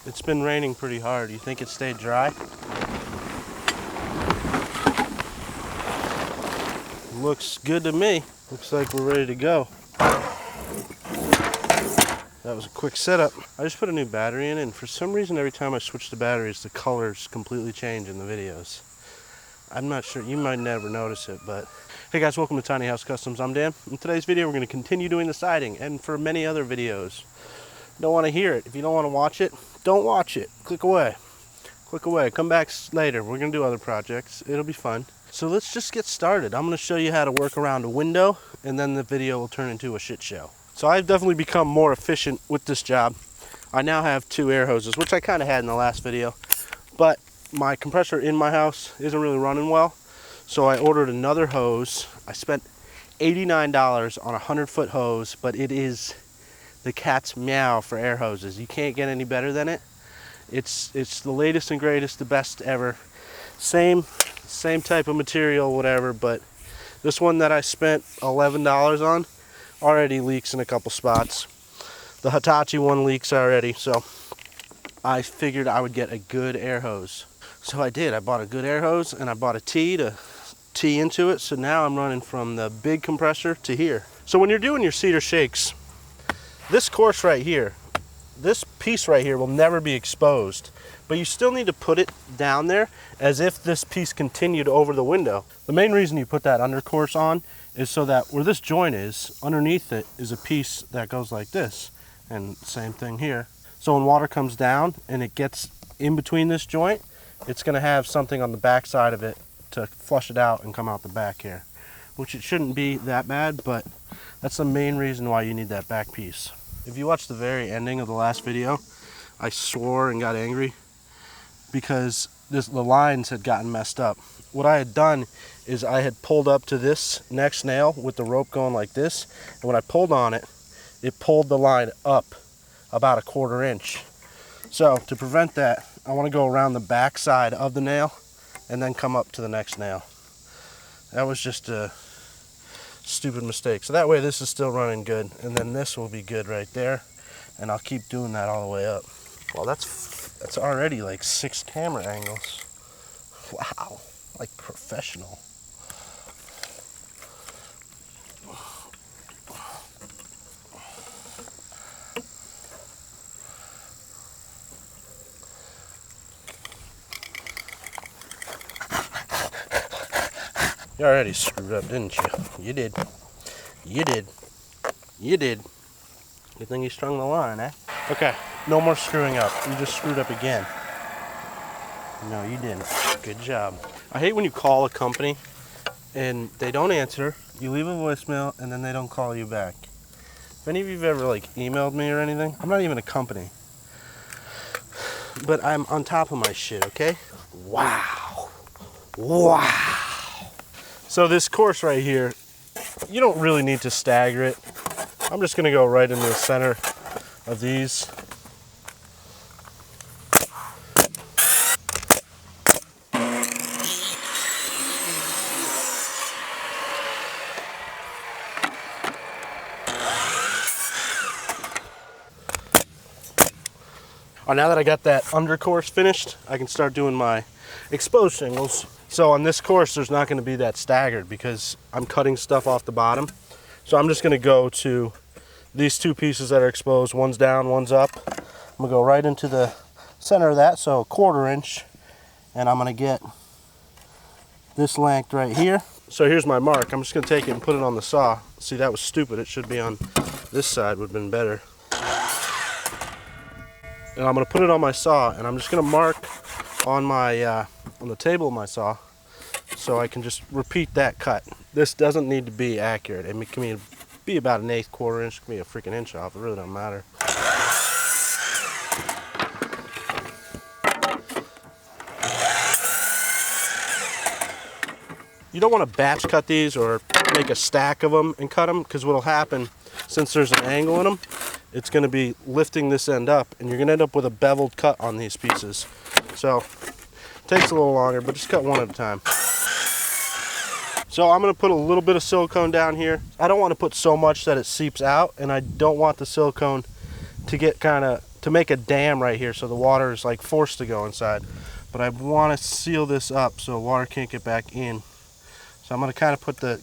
It's been raining pretty hard. You think it stayed dry? Looks good to me. Looks like we're ready to go. That was a quick setup. I just put a new battery in, and for some reason every time I switch the batteries the colors completely change in the videos. I'm not sure, you might never notice it, but hey guys, welcome to Tiny House Customs. I'm Dan. In today's video we're going to continue doing the siding, and for many other videos. Don't want to hear it. If you don't want to watch it, don't watch it. Click away. Click away. Come back later. We're going to do other projects. It'll be fun. So let's just get started. I'm going to show you how to work around a window, and then the video will turn into a shit show. So I've definitely become more efficient with this job. I now have 2 air hoses, which I kind of had in the last video, but my compressor in my house isn't really running well. So I ordered another hose. I spent $89 on a 100-foot hose, but it is the cat's meow for air hoses. You can't get any better than it. It's the latest and greatest, the best ever. Same type of material, whatever, but this one that I spent $11 on already leaks in a couple spots. The Hitachi one leaks already, so I figured I would get a good air hose. So I did. I bought a good air hose, and I bought a T to tee into it, so now I'm running from the big compressor to here. So when you're doing your cedar shakes, this course right here, this piece right here will never be exposed, but you still need to put it down there as if this piece continued over the window. The main reason you put that undercourse on is so that where this joint is, underneath it is a piece that goes like this, and same thing here. So when water comes down and it gets in between this joint, it's going to have something on the back side of it to flush it out and come out the back here, which it shouldn't be that bad, but that's the main reason why you need that back piece. If you watch the very ending of the last video, I swore and got angry because the lines had gotten messed up. What I had done is I had pulled up to this next nail with the rope going like this, and when I pulled on it, it pulled the line up about 1/4 inch. So to prevent that, I want to go around the back side of the nail and then come up to the next nail. That was just a stupid mistake. So that way this is still running good, and then this will be good right there, and I'll keep doing that all the way up. Well, that's already like 6 camera angles. Wow, like professional. You already screwed up, didn't you? You did. You did. You did. Good thing you strung the line, eh? Okay, no more screwing up. You just screwed up again. No, you didn't. Good job. I hate when you call a company and they don't answer, you leave a voicemail, and then they don't call you back. If any of you have ever like emailed me or anything, I'm not even a company, but I'm on top of my shit, okay? Wow. Wow. So this course right here, you don't really need to stagger it. I'm just gonna go right in the center of these. Now that I got that undercourse finished, I can start doing my exposed shingles. So on this course, there's not going to be that staggered because I'm cutting stuff off the bottom. So I'm just going to go to these 2 pieces that are exposed. One's down, one's up. I'm going to go right into the center of that, so 1/4 inch. And I'm going to get this length right here. So here's my mark. I'm just going to take it and put it on the saw. See, that was stupid. It should be on this side, would have been better. And I'm going to put it on my saw, and I'm just going to mark on my on the table of my saw, so I can just repeat that cut. This doesn't need to be accurate. It can be about 1/8, 1/4 inch, it can be a freaking inch off. It really don't matter. You don't want to batch cut these or make a stack of them and cut them, because what'll happen, since there's an angle in them, it's going to be lifting this end up, and you're going to end up with a beveled cut on these pieces. So it takes a little longer, but just cut one at a time. So I'm going to put a little bit of silicone down here. I don't want to put so much that it seeps out, and I don't want the silicone to to make a dam right here so the water is like forced to go inside. But I want to seal this up so water can't get back in. So I'm going to kind of put the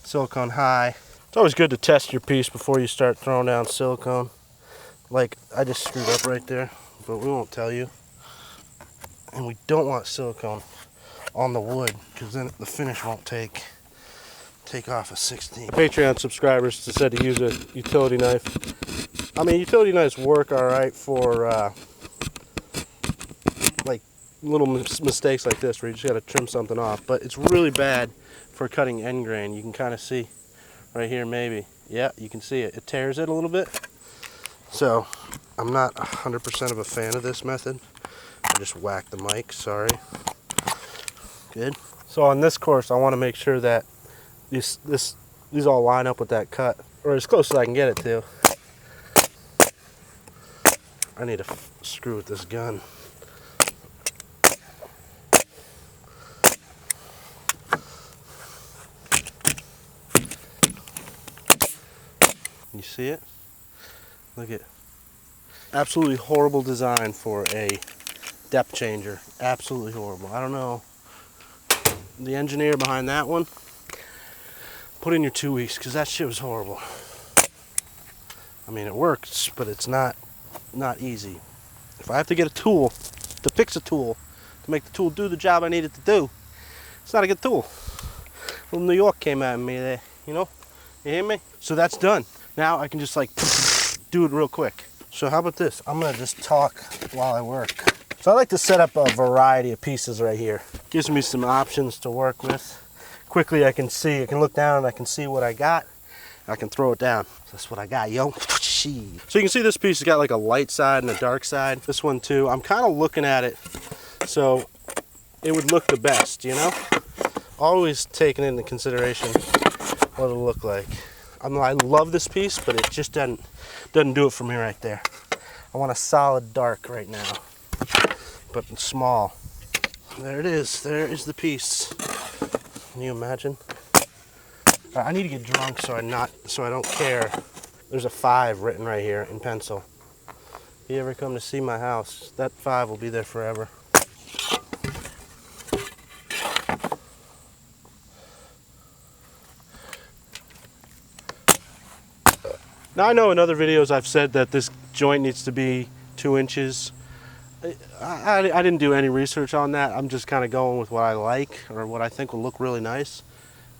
silicone high. It's always good to test your piece before you start throwing down silicone. Like I just screwed up right there, but we won't tell you. And we don't want silicone on the wood because then the finish won't take off a 16. Patreon subscribers said to use a utility knife. I mean, utility knives work all right for like little mistakes like this where you just got to trim something off, but it's really bad for cutting end grain. You can kind of see right here, maybe. Yeah, you can see it. It tears it a little bit. So I'm not 100% of a fan of this method. I just whacked the mic, sorry. Good. So on this course, I want to make sure that these all line up with that cut, or as close as I can get it to. I need to screw with this gun. You see it? Look at, absolutely horrible design for a depth changer. Absolutely horrible. I don't know. The engineer behind that one, put in your 2 weeks because that shit was horrible. I mean, it works, but it's not easy. If I have to get a tool to fix a tool, to make the tool do the job I need it to do, it's not a good tool. Little New York came at me there, you know? You hear me? So that's done. Now I can just like do it real quick. So how about this? I'm gonna just talk while I work. So I like to set up a variety of pieces right here. Gives me some options to work with. Quickly I can look down and I can see what I got. I can throw it down. So that's what I got, yo. So you can see this piece has got like a light side and a dark side. This one too. I'm kind of looking at it so it would look the best, you know? Always taking into consideration what it'll look like. I love this piece, but it just doesn't do it for me right there. I want a solid dark right now, but small. There it is. There is the piece. Can you imagine? I need to get drunk so I don't care. There's a 5 written right here in pencil. If you ever come to see my house, that 5 will be there forever. Now I know in other videos I've said that this joint needs to be 2 inches. I didn't do any research on that. I'm just kind of going with what I like or what I think will look really nice.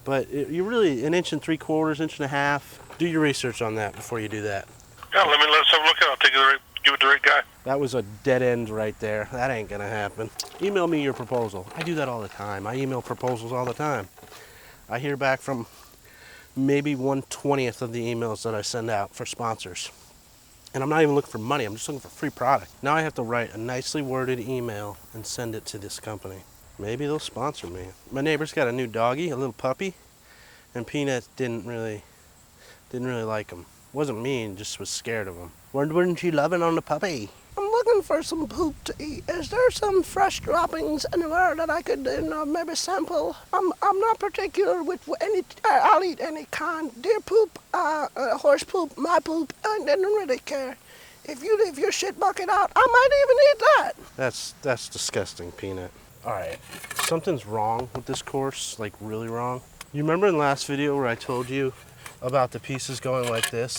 But you really, 1 3/4 inches, 1.5 inches. Do your research on that before you do that. Yeah, let's have a look at it. I'll take it give it to the right guy. That was a dead end right there. That ain't gonna happen. Email me your proposal. I do that all the time. I email proposals all the time. I hear back from maybe 1/20th of the emails that I send out for sponsors. And I'm not even looking for money, I'm just looking for free product. Now I have to write a nicely worded email and send it to this company. Maybe they'll sponsor me. My neighbor's got a new doggy, a little puppy, and Peanut didn't really like him. Wasn't mean, just was scared of him. Weren't you loving on the puppy? I'm looking for some poop to eat. Is there some fresh droppings anywhere that I could maybe sample? I'm not particular with any. I'll eat any kind. Deer poop, horse poop, my poop. I didn't really care. If you leave your shit bucket out, I might even eat that. That's disgusting, Peanut. All right, something's wrong with this course, like really wrong. You remember in the last video where I told you about the pieces going like this?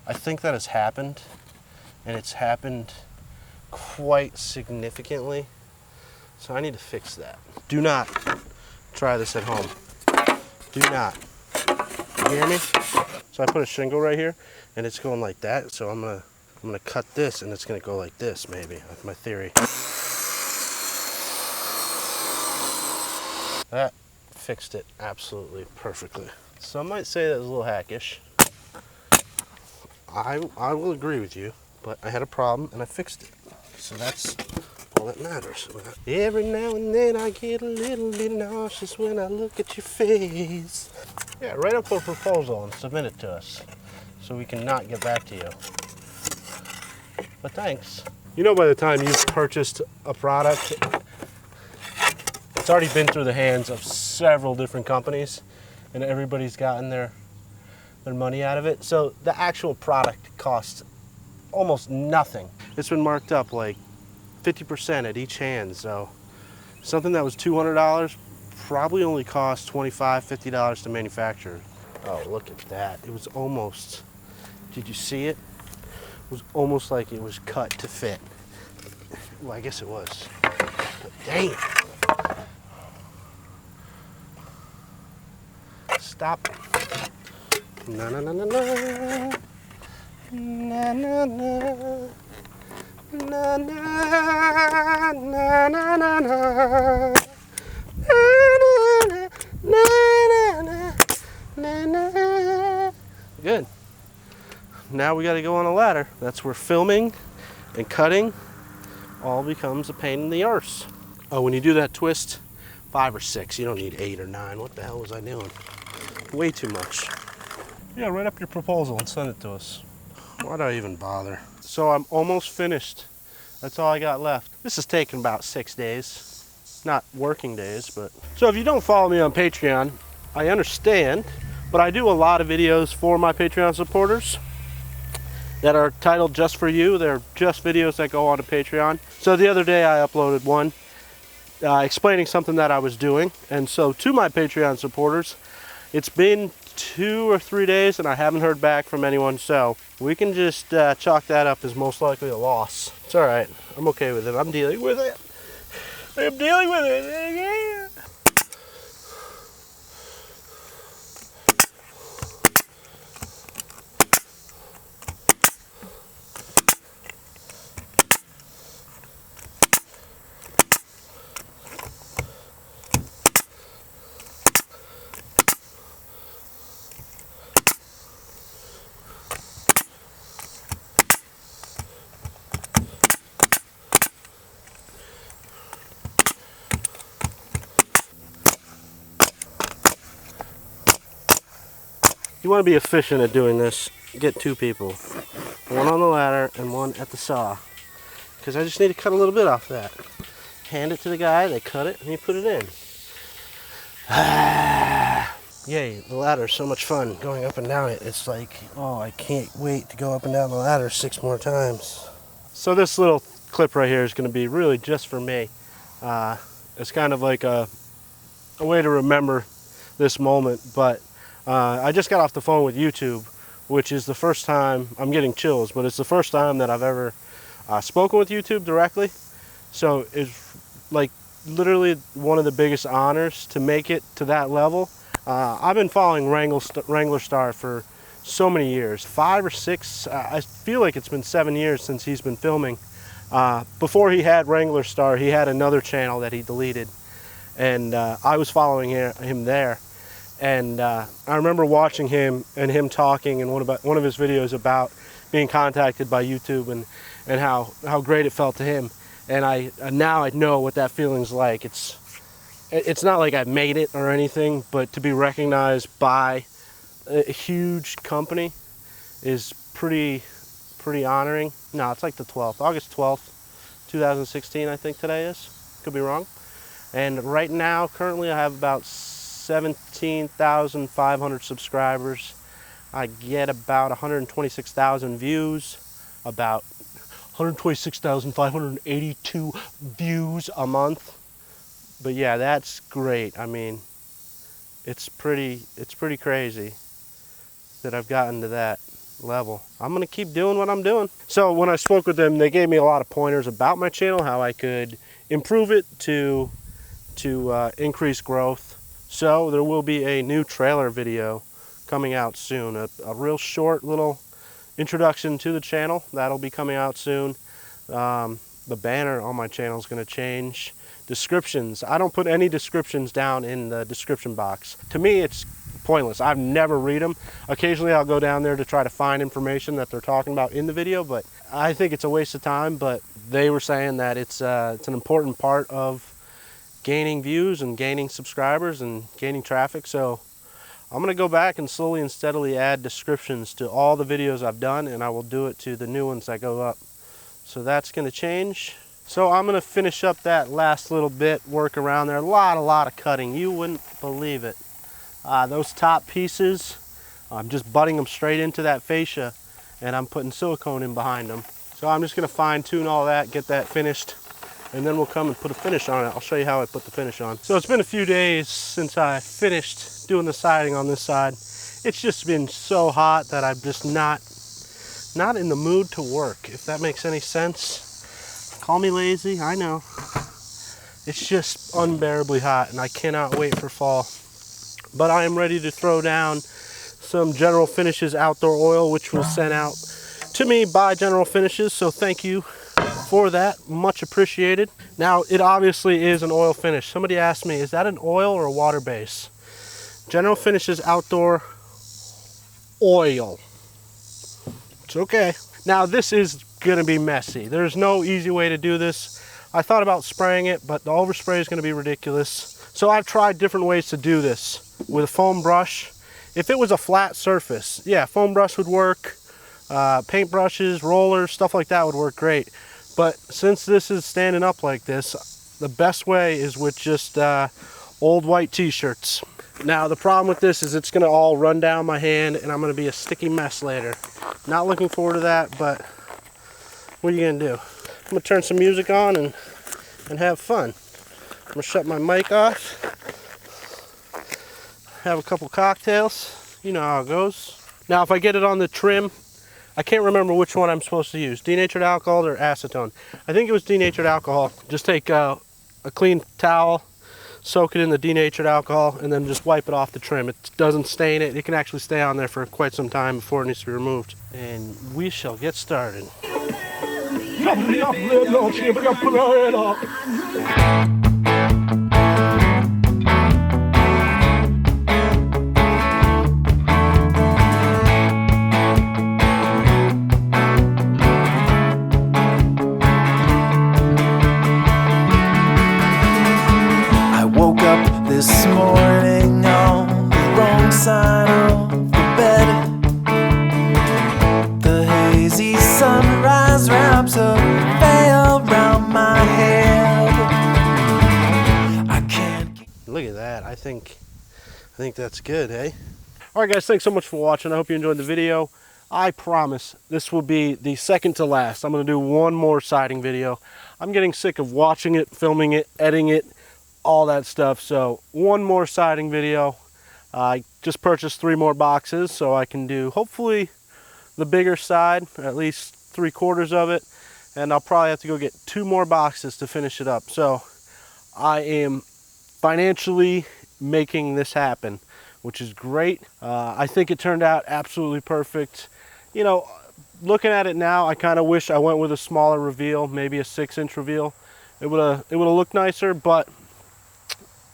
I think that has happened, and it's happened quite significantly. So I need to fix that. Do not try this at home. Do not. You hear me? So I put a shingle right here, and it's going like that. So I'm gonna cut this, and it's gonna go like this, maybe. That's my theory. That fixed it absolutely perfectly. Some might say that was a little hackish. I will agree with you, but I had a problem and I fixed it. So that's all that matters. Every now and then I get a little bit nauseous when I look at your face. Yeah, write up a proposal and submit it to us so we can not get back to you. But thanks. You know, by the time you've purchased a product, it's already been through the hands of several different companies and everybody's gotten their money out of it. So the actual product costs almost nothing. It's been marked up like 50% at each hand, so something that was $200 probably only cost $25, $50 to manufacture. Oh, look at that. It was almost, did you see it? It was almost like it was cut to fit. Well, I guess it was. But dang it. Stop. Na na na na na. Na na na. Na na na na na na. Good. Now we got to go on a ladder. That's where filming and cutting all becomes a pain in the arse. Oh, when you do that twist, 5 or 6. You don't need 8 or 9. What the hell was I doing? Way too much. Yeah, write up your proposal and send it to us. Why'd I even bother? So I'm almost finished. That's all I got left. This has taken about 6 days. Not working days, but. So if you don't follow me on Patreon, I understand, but I do a lot of videos for my Patreon supporters that are titled just for you. They're just videos that go on to Patreon. So the other day I uploaded one explaining something that I was doing. And so to my Patreon supporters, it's been 2 or 3 days and I haven't heard back from anyone. So we can just chalk that up as most likely a loss. It's all right. I'm okay with it. I'm dealing with it. I'm dealing with it. Yeah. You want to be efficient at doing this, get 2 people. One on the ladder and one at the saw. Because I just need to cut a little bit off that. Hand it to the guy, they cut it, and you put it in. Yay, the ladder is so much fun going up and down it. It's like, oh, I can't wait to go up and down the ladder 6 more times. So this little clip right here is going to be really just for me. It's kind of like a way to remember this moment, but I just got off the phone with YouTube, which is the first time, I'm getting chills, but it's the first time that I've ever spoken with YouTube directly. So it's like literally one of the biggest honors to make it to that level. I've been following Wrangler Star for so many years, 5 or 6, I feel like it's been 7 years since he's been filming. Before he had Wrangler Star, he had another channel that he deleted, and I was following him there. And I remember watching him and him talking in one of his videos about being contacted by YouTube and how great it felt to him. And now I know what that feeling's like. It's not like I've made it or anything, but to be recognized by a huge company is pretty honoring. No, it's like the 12th, August 12th, 2016, I think today is. Could be wrong. And right now, currently, I have about 17,500 subscribers. I get about 126,000 views, about 126,582 views a month. But yeah, that's great. I mean, it's pretty crazy that I've gotten to that level. I'm gonna keep doing what I'm doing. So when I spoke with them, they gave me a lot of pointers about my channel, how I could improve it to increase growth. So there will be a new trailer video coming out soon, a real short little introduction to the channel. That'll be coming out soon. The banner on my channel is going to change. Descriptions, I don't put any descriptions down in the description box. To me, it's pointless. I've never read them. Occasionally I'll go down there to try to find information that they're talking about in the video, but I think it's a waste of time. But they were saying that it's an important part of gaining views and gaining subscribers and gaining traffic. So I'm going to go back and slowly and steadily add descriptions to all the videos I've done, and I will do it to the new ones that go up. So that's going to change. So I'm going to finish up that last little bit, work around there. A lot of cutting. You wouldn't believe it. Those top pieces, I'm just butting them straight into that fascia, and I'm putting silicone in behind them. So I'm just gonna fine tune all that, get that finished, and then we'll come and put a finish on it. I'll show you how I put the finish on. So it's been a few days since I finished doing the siding on this side. It's just been so hot that I'm just not in the mood to work, if that makes any sense. Call me lazy, I know. It's just unbearably hot and I cannot wait for fall. But I am ready to throw down some General Finishes outdoor oil, which was sent out to me by General Finishes, so thank you for that, much appreciated. Now, it obviously is an oil finish. Somebody asked me, is that an oil or a water base? General Finishes outdoor oil. It's okay. Now, this is gonna be messy. There's no easy way to do this. I thought about spraying it, but the overspray is gonna be ridiculous. So I've tried different ways to do this with a foam brush. If it was a flat surface, yeah, foam brush would work. Paint brushes, rollers, stuff like that would work great. But since this is standing up like this, the best way is with just old white t-shirts. Now the problem with this is it's gonna all run down my hand and I'm gonna be a sticky mess later. Not looking forward to that, but what are you gonna do? I'm gonna turn some music on and have fun. I'm gonna shut my mic off, have a couple cocktails, you know how it goes. Now if I get it on the trim, I can't remember which one I'm supposed to use, denatured alcohol or acetone. I think it was denatured alcohol. Just take a clean towel, soak it in the denatured alcohol, and then just wipe it off the trim. It doesn't stain it. It can actually stay on there for quite some time before it needs to be removed. And we shall get started. This morning on the wrong side of the bed, the hazy sunrise wraps a veil around my head. I can't Look at that. I think that's good, eh? All right, guys, thanks so much for watching. I hope you enjoyed the video. I promise this will be the second to last. I'm going to do one more siding video. I'm getting sick of watching it, filming it, editing it, all that stuff. So one more siding video. I just purchased 3 more boxes so I can do hopefully the bigger side, at least 3/4 of it, and I'll probably have to go get 2 more boxes to finish it up. So I am financially making this happen, which is great. I think it turned out absolutely perfect. You know, looking at it now, I kind of wish I went with a smaller reveal, maybe a 6-inch reveal. It would have looked nicer, but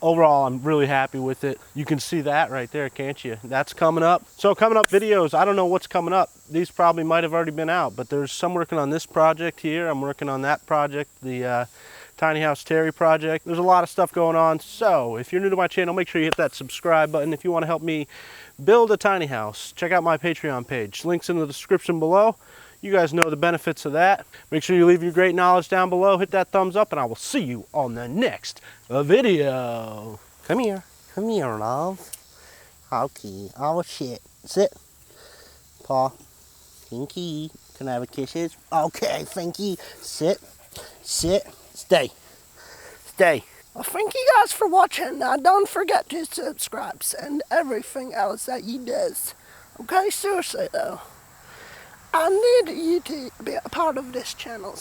overall, I'm really happy with it. You can see that right there, can't you? That's coming up. So coming up videos, I don't know what's coming up. These probably might have already been out, but there's some working on this project here. I'm working on that project, the Tiny House Terry project. There's a lot of stuff going on. So if you're new to my channel, make sure you hit that subscribe button. If you want to help me build a tiny house, check out my Patreon page. Links in the description below. You guys know the benefits of that. Make sure you leave your great knowledge down below. Hit that thumbs up, and I will see you on the next video. Come here, love. Okay, oh shit. Sit. Paw. Pinky. Can I have a kisses? Okay, Finky. Sit. Sit. Stay. Stay. Well, thank you guys for watching. Now, don't forget to subscribe and everything else that you do. Okay, seriously though. I need you to be a part of this channel.